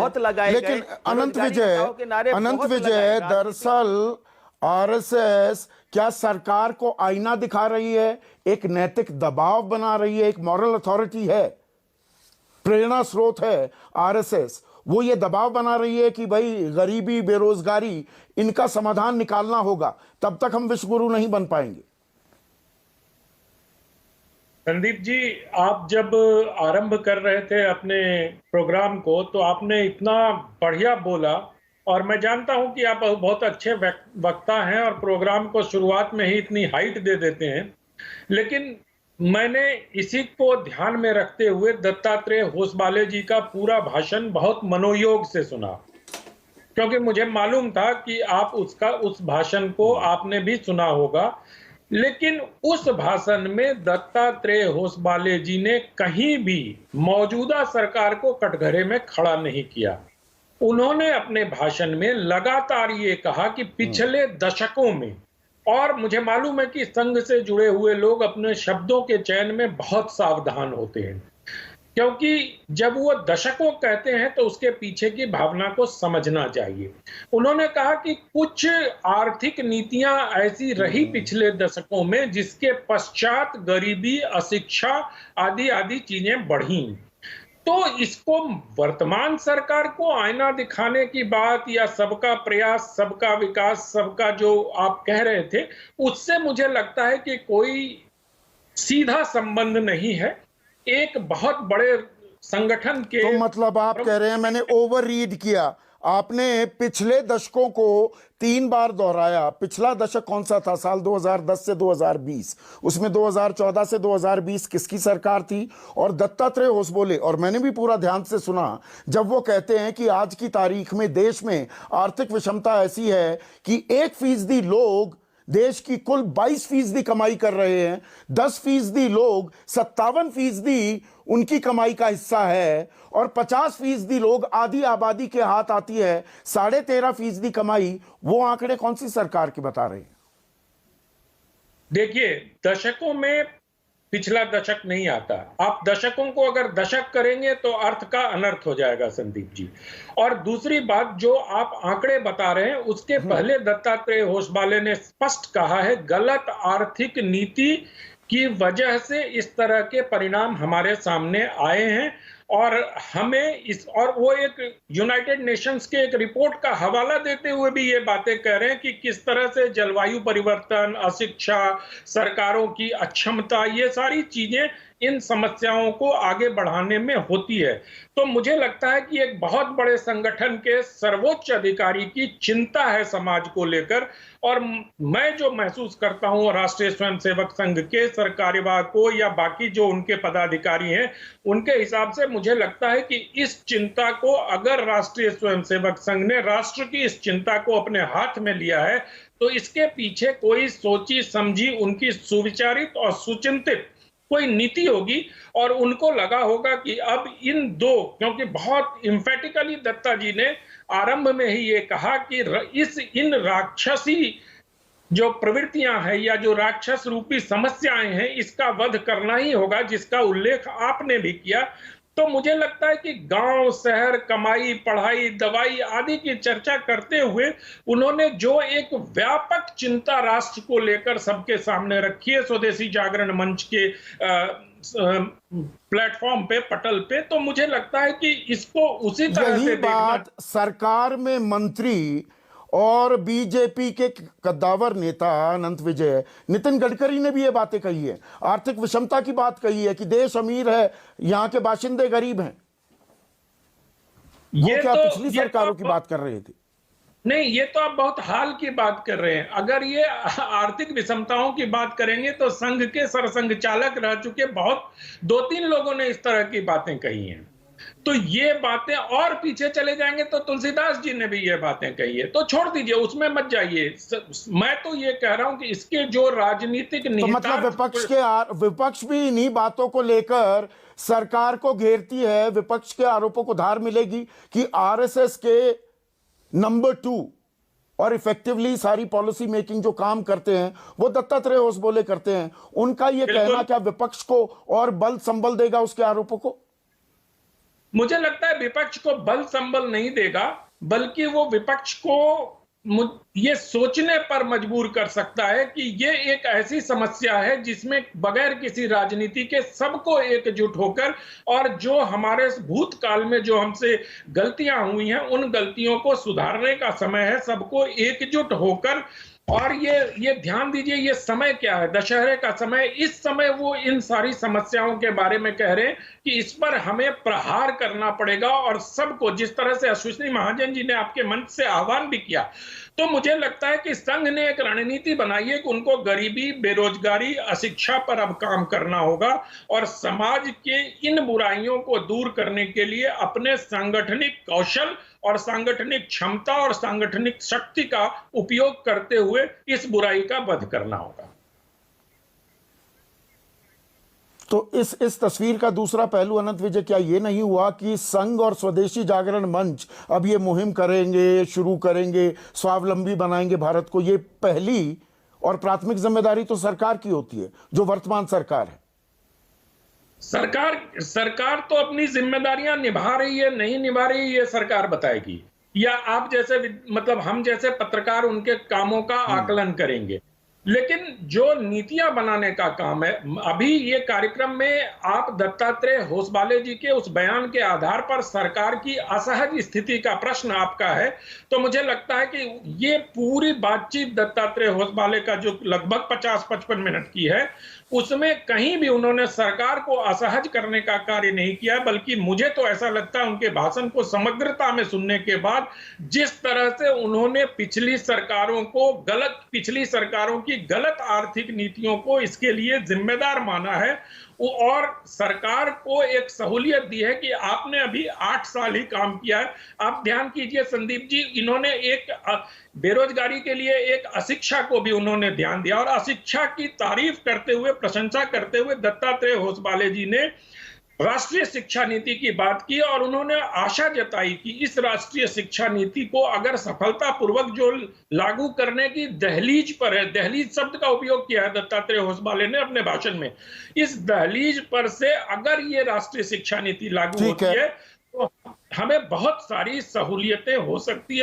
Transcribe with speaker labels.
Speaker 1: बहुत लगाए
Speaker 2: लेकिन
Speaker 1: गए,
Speaker 2: अनंत विजय दरअसल आरएसएस क्या सरकार को आईना दिखा रही है, एक नैतिक दबाव बना रही है, एक मॉरल अथॉरिटी है, प्रेरणा स्रोत है आरएसएस, वो ये दबाव बना रही है कि भाई गरीबी बेरोजगारी इनका समाधान निकालना होगा, तब तक हम विश्वगुरु नहीं बन पाएंगे।
Speaker 3: संदीप जी, आप जब आरंभ कर रहे थे अपने प्रोग्राम को तो आपने इतना बढ़िया बोला, और मैं जानता हूं कि आप बहुत अच्छे वक्ता हैं और प्रोग्राम को शुरुआत में ही इतनी हाइट दे देते हैं, लेकिन मैंने इसी को ध्यान में रखते हुए दत्तात्रेय होसबाले जी का पूरा भाषण बहुत मनोयोग से सुना, क्योंकि मुझे मालूम था कि आप उस भाषण को आपने भी सुना होगा। लेकिन उस भाषण में दत्तात्रेय होसबाले जी ने कहीं भी मौजूदा सरकार को कटघरे में खड़ा नहीं किया। उन्होंने अपने भाषण में लगातार ये कहा कि पिछले दशकों में, और मुझे मालूम है कि संघ से जुड़े हुए लोग अपने शब्दों के चयन में बहुत सावधान होते हैं, क्योंकि जब वो दशकों कहते हैं तो उसके पीछे की भावना को समझना चाहिए। उन्होंने कहा कि कुछ आर्थिक नीतियां ऐसी रही पिछले दशकों में जिसके पश्चात गरीबी, अशिक्षा आदि आदि चीजें बढ़ी। तो इसको वर्तमान सरकार को आईना दिखाने की बात या सबका प्रयास, सबका विकास, सबका जो आप कह रहे थे, उससे मुझे लगता है कि कोई सीधा संबंध नहीं है। एक बहुत बड़े संगठन के,
Speaker 2: तो मतलब आप कह रहे हैं, मैंने ओवर रीड किया, आपने पिछले दशकों को 3 बार दोहराया। पिछला दशक कौन सा था? साल 2010 से 2020, उसमें 2014 से 2020 किसकी सरकार थी? और दत्तात्रेय होसबोले, और मैंने भी पूरा ध्यान से सुना, जब वो कहते हैं कि आज की तारीख में देश में आर्थिक विषमता ऐसी है कि 1% लोग देश की कुल 22% कमाई कर रहे हैं, 10% लोग 57% उनकी कमाई का हिस्सा है, और 50% लोग आधी आबादी के हाथ आती है 13.5% कमाई। वो आंकड़े कौन सी सरकार के बता रहे हैं?
Speaker 3: देखिए, दशकों में पिछला दशक नहीं आता। आप दशकों को अगर दशक करेंगे तो अर्थ का अनर्थ हो जाएगा संदीप जी। और दूसरी बात, जो आप आंकड़े बता रहे हैं उसके पहले दत्तात्रेय होसबाले ने स्पष्ट कहा है, गलत आर्थिक नीति की वजह से इस तरह के परिणाम हमारे सामने आए हैं। और हमें और वो एक यूनाइटेड नेशंस के एक रिपोर्ट का हवाला देते हुए भी ये बातें कह रहे हैं कि किस तरह से जलवायु परिवर्तन, अशिक्षा, सरकारों की अक्षमता, ये सारी चीजें इन समस्याओं को आगे बढ़ाने में होती है। तो मुझे लगता है कि एक बहुत बड़े संगठन के सर्वोच्च अधिकारी की चिंता है समाज को लेकर। और मैं जो महसूस करता हूं राष्ट्रीय स्वयंसेवक संघ के सरकार्यवाह को या बाकी जो उनके पदाधिकारी हैं, उनके हिसाब से मुझे लगता है कि इस चिंता को अगर राष्ट्रीय स्वयंसेवक संघ ने राष्ट्र की इस चिंता को अपने हाथ में लिया है, तो इसके पीछे कोई सोची समझी, उनकी सुविचारित और सुचिंतित कोई नीति होगी। और उनको लगा होगा कि अब इन दो, क्योंकि बहुत इंफेटिकली दत्ता जी ने आरंभ में ही ये कहा कि इन राक्षसी जो प्रवृत्तियां हैं या जो राक्षस रूपी समस्याएं हैं, इसका वध करना ही होगा, जिसका उल्लेख आपने भी किया। तो मुझे लगता है कि गांव, शहर, कमाई, पढ़ाई, दवाई आदि की चर्चा करते हुए उन्होंने जो एक व्यापक चिंता राष्ट्र को लेकर सबके सामने रखी है स्वदेशी जागरण मंच के प्लेटफॉर्म पे, पटल पे, तो मुझे लगता है कि इसको उसी तरह से
Speaker 2: बात सरकार में मंत्री और बीजेपी के कद्दावर नेता अनंत विजय, नितिन गडकरी ने भी ये बातें कही है, आर्थिक विषमता की बात कही है कि देश अमीर है, यहां के बाशिंदे गरीब हैं। ये क्या पिछली सरकारों की बात कर रहे थे?
Speaker 3: नहीं, ये तो आप बहुत हाल की बात कर रहे हैं। अगर ये आर्थिक विषमताओं की बात करेंगे तो संघ के सरसंघ चालक रह चुके बहुत 2-3 लोगों ने इस तरह की बातें कही हैं। तो ये बातें, और पीछे चले जाएंगे तो तुलसीदास जी ने भी ये बातें कही है, तो छोड़ दीजिए, उसमें मत जाइए। मैं तो ये कह रहा हूं कि इसके जो राजनीतिक
Speaker 2: तो मतलब विपक्ष भी इन्हीं बातों को लेकर सरकार को घेरती है। विपक्ष के आरोपों को धार मिलेगी कि आरएसएस के नंबर 2 और इफेक्टिवली सारी पॉलिसी मेकिंग जो काम करते हैं वो दत्तात्रेय होसबोले करते हैं। उनका ये कहना क्या विपक्ष को और बल संबल देगा उसके आरोपों को?
Speaker 3: मुझे लगता है विपक्ष को बल संबल नहीं देगा, बल्कि वो विपक्ष को ये सोचने पर मजबूर कर सकता है कि ये एक ऐसी समस्या है जिसमें बगैर किसी राजनीति के सबको एकजुट होकर, और जो हमारे भूतकाल में जो हमसे गलतियां हुई हैं उन गलतियों को सुधारने का समय है, सबको एकजुट होकर। और ये ध्यान दीजिए, ये समय क्या है, दशहरे का समय। इस समय वो इन सारी समस्याओं के बारे में कह रहे हैं कि इस पर हमें प्रहार करना पड़ेगा, और सबको, जिस तरह से अश्विनी महाजन जी ने आपके मंच से आह्वान भी किया, तो मुझे लगता है कि संघ ने एक रणनीति बनाई है कि उनको गरीबी, बेरोजगारी, अशिक्षा पर अब काम करना होगा, और समाज के इन बुराइयों को दूर करने के लिए अपने सांगठनिक कौशल और सांगठनिक क्षमता और सांगठनिक शक्ति का उपयोग करते हुए इस बुराई का वध करना होगा।
Speaker 2: तो इस तस्वीर का दूसरा पहलू अनंत विजय, क्या ये नहीं हुआ कि संघ और स्वदेशी जागरण मंच अब ये मुहिम करेंगे, शुरू करेंगे, स्वावलंबी बनाएंगे भारत को? ये पहली और प्राथमिक जिम्मेदारी तो सरकार की होती है, जो वर्तमान सरकार है।
Speaker 3: सरकार तो अपनी जिम्मेदारियां निभा रही है, नहीं निभा रही है, ये सरकार बताएगी, या आप जैसे, मतलब हम जैसे पत्रकार उनके कामों का आकलन करेंगे। लेकिन जो नीतियां बनाने का काम है, अभी ये कार्यक्रम में आप दत्तात्रेय होसबाले जी के उस बयान के आधार पर सरकार की असहज स्थिति का प्रश्न आपका है, तो मुझे लगता है कि ये पूरी बातचीत दत्तात्रेय होसबाले का जो लगभग 50-55 मिनट की है, उसमें कहीं भी उन्होंने सरकार को असहज करने का कार्य नहीं किया, बल्कि मुझे तो ऐसा लगता है उनके भाषण को समग्रता में सुनने के बाद जिस तरह से उन्होंने पिछली सरकारों की गलत आर्थिक नीतियों को इसके लिए जिम्मेदार माना है, और सरकार को एक सहूलियत दी है कि आपने अभी 8 साल ही काम किया है। आप ध्यान कीजिए संदीप जी, इन्होंने एक बेरोजगारी के लिए एक अशिक्षा को भी उन्होंने ध्यान दिया, और अशिक्षा की तारीफ करते हुए, प्रशंसा करते हुए दत्तात्रेय होसबाले जी ने राष्ट्रीय शिक्षा नीति की बात की, और उन्होंने आशा जताई कि इस राष्ट्रीय शिक्षा नीति को अगर सफलतापूर्वक जो लागू करने की दहलीज पर है, दहलीज शब्द का उपयोग किया है दत्तात्रेय होसबाले ने अपने भाषण में, इस दहलीज पर से अगर ये राष्ट्रीय शिक्षा नीति लागू होती है तो हमें बहुत सारी सहूलियतें हो सकती है।